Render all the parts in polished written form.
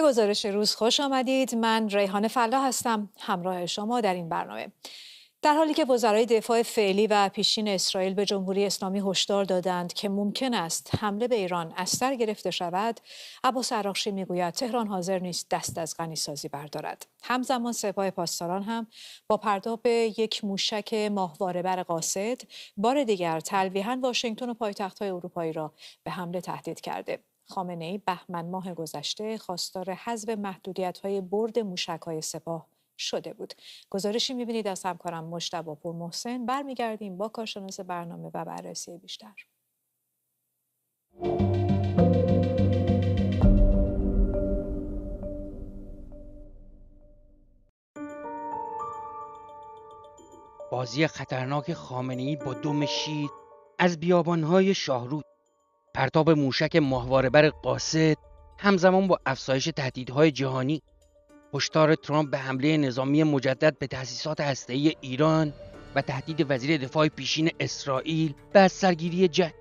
گزارش روز خوش آمدید. من ریحانه فلاح هستم همراه شما در این برنامه. در حالی که وزرای دفاع فعلی و پیشین اسرائیل به جمهوری اسلامی هشدار دادند که ممکن است حمله به ایران از سر گرفته شود، عباس عراقچی میگوید تهران حاضر نیست دست از غنیسازی بردارد. همزمان سپاه پاسداران هم با پرتاب یک موشک ماهواره‌بر قاصد بار دیگر تلویحاً واشنگتن و پایتخت‌های اروپایی را به حمله تهدید کرده. خامنه‌ای بهمن ماه گذشته خواستار حذف محدودیت‌های برد موشک‌های سپاه شده بود. گزارشی می‌بینید از همکارم مجتبی پورمحسن. برمیگردیم با کارشناس برنامه و بررسی بیشتر. بازی خطرناک خامنه‌ای با دم شیر از بیابان‌های شاهرود، پرتاب موشک ماهواره‌بر قاصد همزمان با افزایش تهدیدهای جهانی، هشدار ترامپ به حمله نظامی مجدد به تأسیسات هسته‌ای ایران و تهدید وزیر دفاع پیشین اسرائیل به از سرگیری جنگ.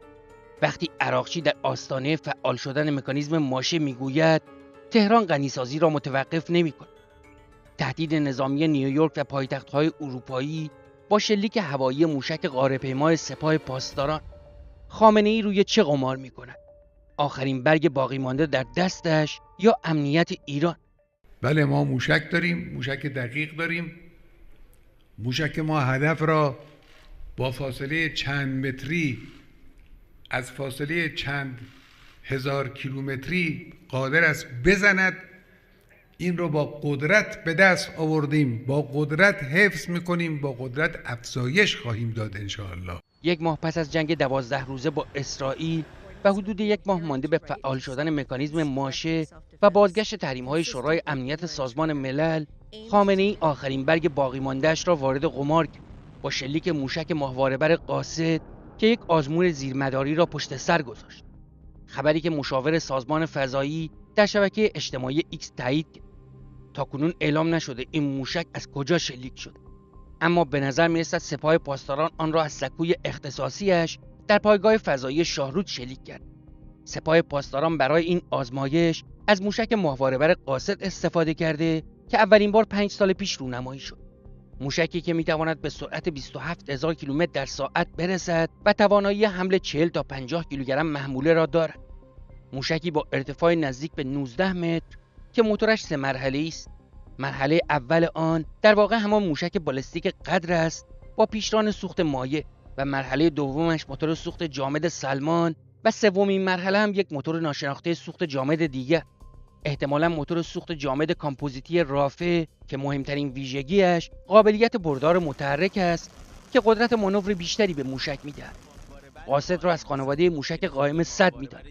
وقتی عراقچی در آستانه فعال شدن مکانیزم ماشه میگوید تهران غنیسازی را متوقف نمی‌کند. تهدید نظامی نیویورک و پایتخت‌های اروپایی با شلیک هوایی موشک قاره‌پیمای سپاه پاسداران، خامنه‌ای روی چه قمار می‌کند؟ آخرین برگ باقی مانده در دستش یا امنیت ایران؟ بله، ما موشک داریم، موشک دقیق داریم. موشک ما هدف را با فاصله چند متری از فاصله چند هزار کیلومتری قادر است بزند. این رو با قدرت به دست آوردیم، با قدرت حفظ میکنیم، با قدرت افزایش خواهیم داد انشاءالله. یک ماه پس از جنگ 12 روزه با اسرائیل و حدود یک ماه مانده به فعال شدن مکانیزم ماشه و بازگشت تحریم‌های شورای امنیت سازمان ملل، خامنه‌ای آخرین برگ باقی مانده‌اش را وارد قمار کرد با شلیک موشک ماهواره‌بر قاصد که یک آزمون زیرمداری را پشت سر گذاشت. خبری که مشاور سازمان فضایی در شبکه اجتماعی ایکس تایید کرد. تاکنون اعلام نشده این موشک از کجا شلیک شده، اما به نظر می‌رسد سپاه پاسداران آن را از سکوی اختصاصیش در پایگاه فضایی شاهرود شلیک کرد. سپاه پاسداران برای این آزمایش از موشک ماهواره‌بر قاصد استفاده کرده که اولین بار 5 سال پیش رونمایی شد. موشکی که میتواند به سرعت 27000 کیلومتر در ساعت برسد و توانایی حمل 40 تا 50 کیلوگرم محموله را دارد. موشکی با ارتفاع نزدیک به 19 متر که موتورش 3 مرحله‌ای است. مرحله اول آن در واقع همان موشک بالستیک قدر است با پیشران سوخت مایع و مرحله دومش موتور سوخت جامد سلمان و سومین مرحله هم یک موتور ناشناخته سوخت جامد دیگر، احتمالاً موتور سوخت جامد کامپوزیتی رافع که مهمترین ویژگیش قابلیت بردار متحرک است که قدرت مانور بیشتری به موشک میدهد. قاصد را از خانواده موشک قائم 100 میداند.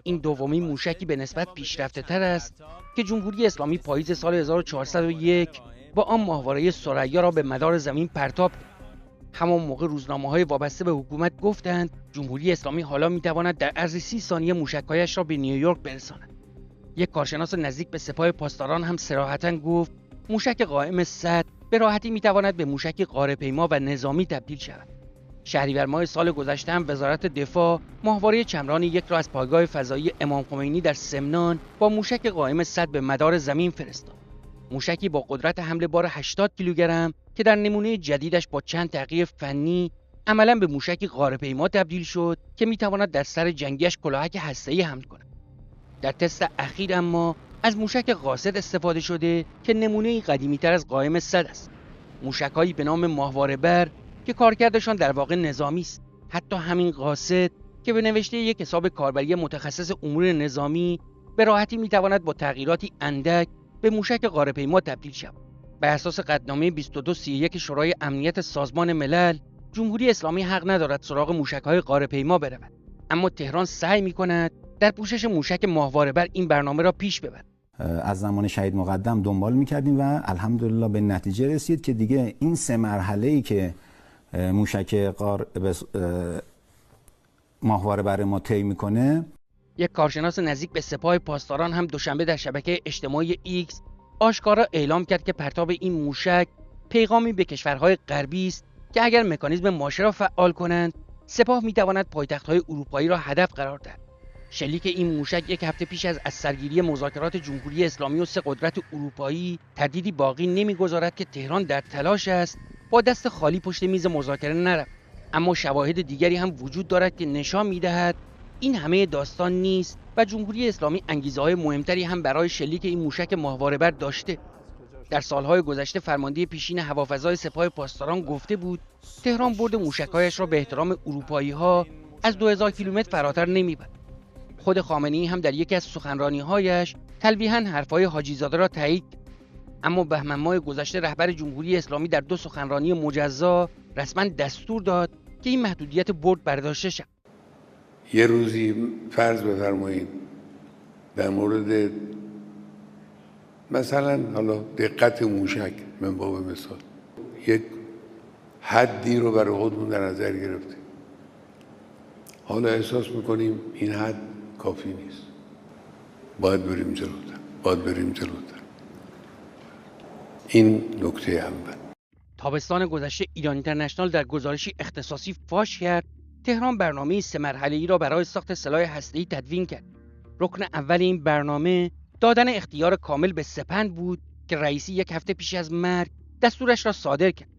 این دومین موشکی به نسبت پیشرفته تر است که جمهوری اسلامی پاییز سال 1401 با آن ماهواره ثریا را به مدار زمین پرتاب کرد. همان موقع روزنامه‌های وابسته به حکومت گفتند جمهوری اسلامی حالا می‌تواند در عرض 30 ثانیه موشک‌هایش را به نیویورک برساند. یک کارشناس نزدیک به سپاه پاسداران هم صراحتاً گفت موشک قائم 100 به راحتی می‌تواند به موشک قاره‌پیما و نظامی تبدیل شود. شهریور ماه سال گذشته هم وزارت دفاع ماهواره چمران یک را از پایگاه فضایی امام خمینی در سمنان با موشک قائم 100 به مدار زمین فرستاد. موشکی با قدرت حمل بار 80 کیلوگرم که در نمونه جدیدش با چند تحقیق فنی عملاً به موشکی قاره‌پیما تبدیل شد که میتواند در سر جنگیش کلاهک هسته‌ای حمل کند. در تست اخیر اما از موشک قاصد استفاده شده که نمونه‌ای قدیمی‌تر از قائم 100 است. موشک‌هایی به نام ماهواره‌بر که کارکردشان در واقع نظامی است. حتی همین قاصد که به نوشته یک حساب کاربری متخصص امور نظامی به راحتی میتواند با تغییراتی اندک به موشک قاره‌پیما تبدیل شود. بر اساس قطعنامه 2231 شورای امنیت سازمان ملل، جمهوری اسلامی حق ندارد سراغ موشک‌های قاره‌پیما برود، اما تهران سعی می‌کند در پوشش موشک ماهواره‌بر این برنامه را پیش ببرد. از زمان شهید مقدم دنبال می‌کردیم و الحمدلله به نتیجه رسید که دیگه این 3 مرحله‌ای که موشک ماهواره‌بر ما طی می‌کنه. یک کارشناس نزدیک به سپاه پاسداران هم دوشنبه در شبکه اجتماعی ایکس آشکارا اعلام کرد که پرتاب این موشک پیغامی به کشورهای غربی است که اگر مکانیزم ماشه را فعال کنند، سپاه می‌تواند پایتخت‌های اروپایی را هدف قرار دهد. شلیک این موشک یک هفته پیش از سرگیری مذاکرات جمهوری اسلامی و 3 قدرت اروپایی تردیدی باقی نمیگذارد که تهران در تلاش است با دست خالی پشت میز مذاکره نرود. اما شواهد دیگری هم وجود دارد که نشان می‌دهد این همه داستان نیست و جمهوری اسلامی انگیزه‌های مهمتری هم برای شلیک این موشک ماهواره‌بر داشته. در سالهای گذشته فرمانده پیشین هوافضای سپاه پاسداران گفته بود تهران برد موشک‌هایش را به احترام اروپایی‌ها از 2000 کیلومتر فراتر نمی‌برد. خود خامنه‌ای هم در یکی از سخنرانی‌هایش تلویحاً حرف‌های حاجی‌زاده را تایید کرد. اما بهمن ماه گذشته رهبر جمهوری اسلامی در 2 سخنرانی مجزا رسما دستور داد که این محدودیت برد برداشته شود. یه روزی فرض بفرمایید در مورد مثلا حالا دقت موشک من باب مثال یک حدی رو برای خودمون در نظر گرفتیم. حالا احساس میکنیم این حد کافی نیست. باید بریم جلوتر. این نکته اول. تابستان گذشته ایران اینترنشنال در گزارشی اختصاصی فاش کرد تهران برنامه 3 مرحله‌ای را برای ساخت سلاح هسته‌ای تدوین کرد. رکن اول این برنامه دادن اختیار کامل به سپند بود که رئیسی یک هفته پیش از مرگ دستورش را صادر کرد.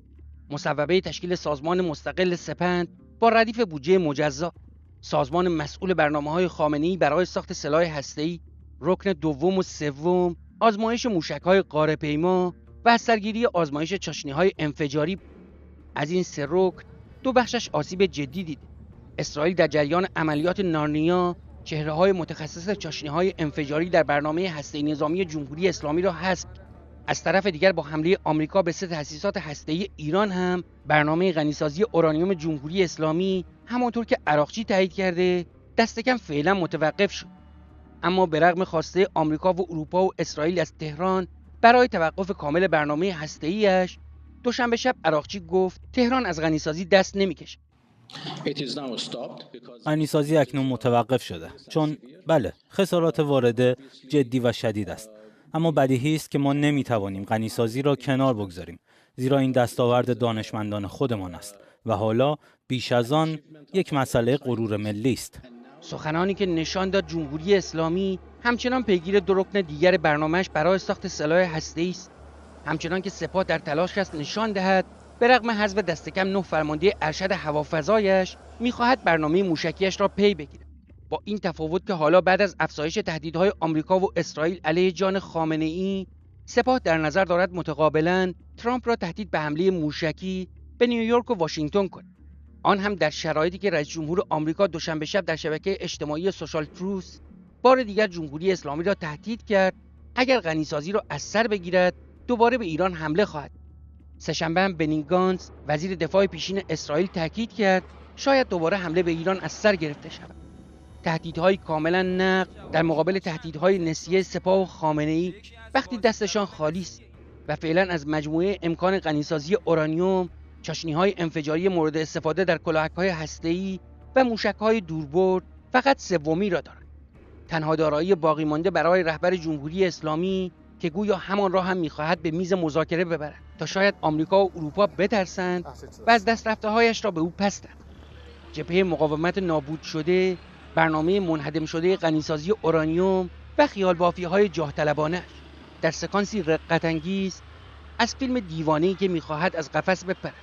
مصوبه تشکیل سازمان مستقل سپند با ردیف بودجه مجزا، سازمان مسئول برنامه‌های خامنه‌ای برای ساخت سلاح هسته‌ای، رکن دوم و سوم آزمایش موشک‌های قاره‌پیما و از سرگیری آزمایش چاشنی‌های انفجاری. از این 3 رکن 2 بخشش آسیب جدی دید. اسرائیل در جریان عملیات نارنیا چهره‌های متخصص چاشنی‌های انفجاری در برنامه هسته‌ای نظامی جمهوری اسلامی را حذف کرد. از طرف دیگر با حمله آمریکا به 3 تأسیسات هسته‌ای ایران هم برنامه غنیسازی اورانیوم جمهوری اسلامی همانطور که عراقچی تایید کرده دست کم فعلا متوقف شد. اما به رغم خواسته آمریکا و اروپا و اسرائیل از تهران برای توقف کامل برنامه هسته‌ایش، دوشنبه شب عراقچی گفت تهران از غنیسازی دست نمی‌کشد. غنیسازی اکنون متوقف شده چون بله خسارات وارده جدی و شدید است، اما بدیهی است که ما نمیتوانیم غنیسازی را کنار بگذاریم زیرا این دستاورد دانشمندان خودمان است و حالا بیش از آن یک مسئله غرور ملی است. سخنانی که نشان داد جمهوری اسلامی همچنان پیگیر 2 رکن دیگر برنامه‌اش برای ساخت سلاح هسته‌ای است. همچنان که سپاه در تلاش است نشان دهد به رغم حذف دست کم 9 فرمانده ارشد هوافضایش می‌خواهد برنامه موشکیش را پی بگیرد. با این تفاوت که حالا بعد از افزایش تهدیدهای آمریکا و اسرائیل علیه جان خامنه‌ای، سپاه در نظر دارد متقابلاً ترامپ را تهدید به حمله موشکی به نیویورک و واشنگتن کند. آن هم در شرایطی که رئیس جمهور آمریکا دوشنبه شب در شبکه اجتماعی سوشال تروث بار دیگر جمهوری اسلامی را تهدید کرد اگر غنیسازی را از سر بگیرد دوباره به ایران حمله خواهد. سه‌شنبه هم بنی گانتز وزیر دفاع پیشین اسرائیل تاکید کرد شاید دوباره حمله به ایران از سر گرفته شود. تهدیدهای کاملا نقد در مقابل تهدیدهای نسیه سپاه و خامنه‌ای وقتی دستشان خالی است و فعلا از مجموعه امکان غنیسازی اورانیوم، چاشنی‌های انفجاری مورد استفاده در کلاهک‌های هسته‌ای و موشک‌های دوربرد فقط سومی را دارد. تنها دارایی باقی مانده برای رهبر جمهوری اسلامی که گویا همان را هم می‌خواهد به میز مذاکره ببرد تا شاید آمریکا و اروپا بترسند و از دست رفته‌هایش را به او پس دهند. جبهه مقاومت نابود شده، برنامه منهدم شده غنیسازی اورانیوم و خیال بافی‌های جاه طلبانه در سکانسی رقت‌انگیز از فیلم دیوانه‌ای که می‌خواهد از قفس بپرد.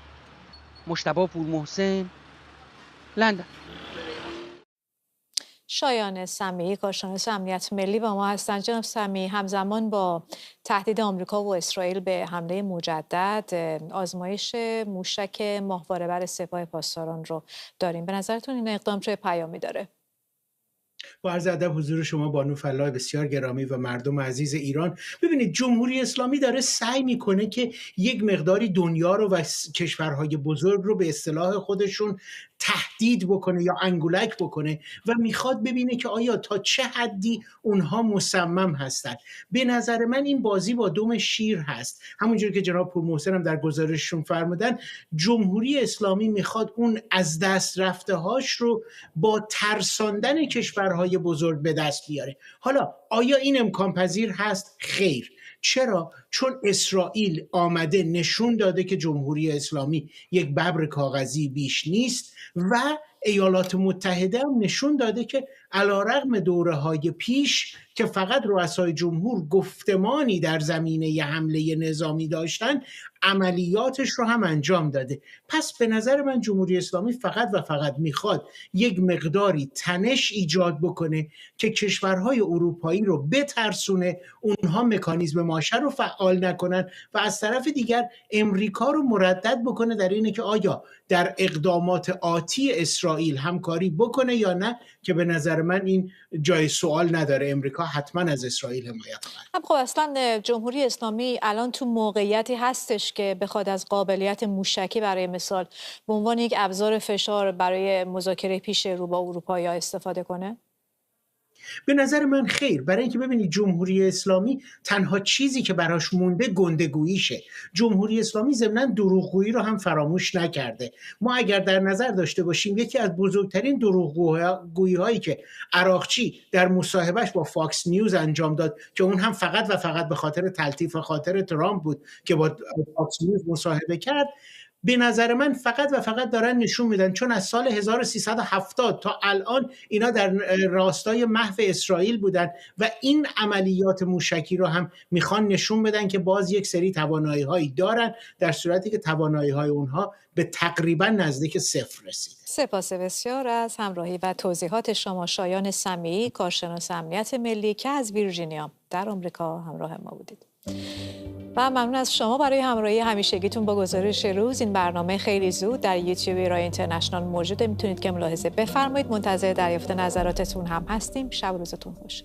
مجتبی پورمحسن، لندن. شایان سمیعی کارشناس امنیت ملی با ما هستند. جناب سمیعی، همزمان با تهدید آمریکا و اسرائیل به حمله مجدد آزمایش موشک ماهواره‌بر سپاه پاسداران رو داریم. به نظرتون این اقدام چه پیامی داره؟ با عرض ادب حضور شما بانو فلاح بسیار گرامی و مردم عزیز ایران. ببینید جمهوری اسلامی داره سعی میکنه که یک مقداری دنیا رو و کشورهای بزرگ رو به اصطلاح خودشون تهدید بکنه یا انگولک بکنه و میخواد ببینه که آیا تا چه حدی اونها مصمم هستند. به نظر من این بازی با دم شیر هست. همونجوری که جناب پورمحسن هم در گزارششون فرمودن، جمهوری اسلامی میخواد اون از دست رفته هاش رو با ترساندن کشورهای بزرگ به دست بیاره. حالا آیا این امکان پذیر هست؟ خیر. چرا؟ چون اسرائیل آمده نشون داده که جمهوری اسلامی یک ببر کاغذی بیش نیست و ایالات متحده هم نشون داده که علیرغم دوره‌های پیش که فقط رؤسای جمهور گفتمانی در زمینه حمله نظامی داشتن، عملیاتش رو هم انجام داده. پس به نظر من جمهوری اسلامی فقط و فقط میخواد یک مقداری تنش ایجاد بکنه که کشورهای اروپایی رو بترسونه، اونها مکانیزم ماشه رو فعال نکنن و از طرف دیگر امریکا رو مردد بکنه در اینه که آیا در اقدامات آتی اسرائیل همکاری بکنه یا نه، که به نظر من این جای سوال نداره. امریکا حتما از اسرائیل حمایت خواهد. خب اصلا جمهوری اسلامی الان تو موقعیتی هستش که بخواد از قابلیت موشکی برای مثال به عنوان یک ابزار فشار برای مذاکره پیش رو با اروپایی‌ها استفاده کنه؟ به نظر من خیر، برای اینکه ببینید جمهوری اسلامی تنها چیزی که براش مونده گندگوییشه. جمهوری اسلامی ضمناً دروغگویی رو هم فراموش نکرده. ما اگر در نظر داشته باشیم یکی از بزرگترین دروغگویی هایی که عراقچی در مصاحبهش با فاکس نیوز انجام داد که اون هم فقط و فقط به خاطر تلطیف خاطر ترامپ بود که با فاکس نیوز مصاحبه کرد، به نظر من فقط و فقط دارن نشون میدن چون از سال 1370 تا الان اینا در راستای محو اسرائیل بودن و این عملیات موشکی رو هم میخوان نشون بدن که باز یک سری توانایی هایی دارن، در صورتی که توانایی های اونها به تقریبا نزدیک صفر رسیده. سپاس بسیار از همراهی و توضیحات شما شایان سمیعی، کارشناس امنیت ملی که از ویرجینیا در آمریکا همراه ما بودید. و ممنون از شما برای همراهی همیشگیتون با گزارش روز. این برنامه خیلی زود در یوتیوب ایران اینترنشنال موجوده، میتونید که ملاحظه بفرمایید. منتظر دریافت نظراتتون هم هستیم. شب روزتون خوش.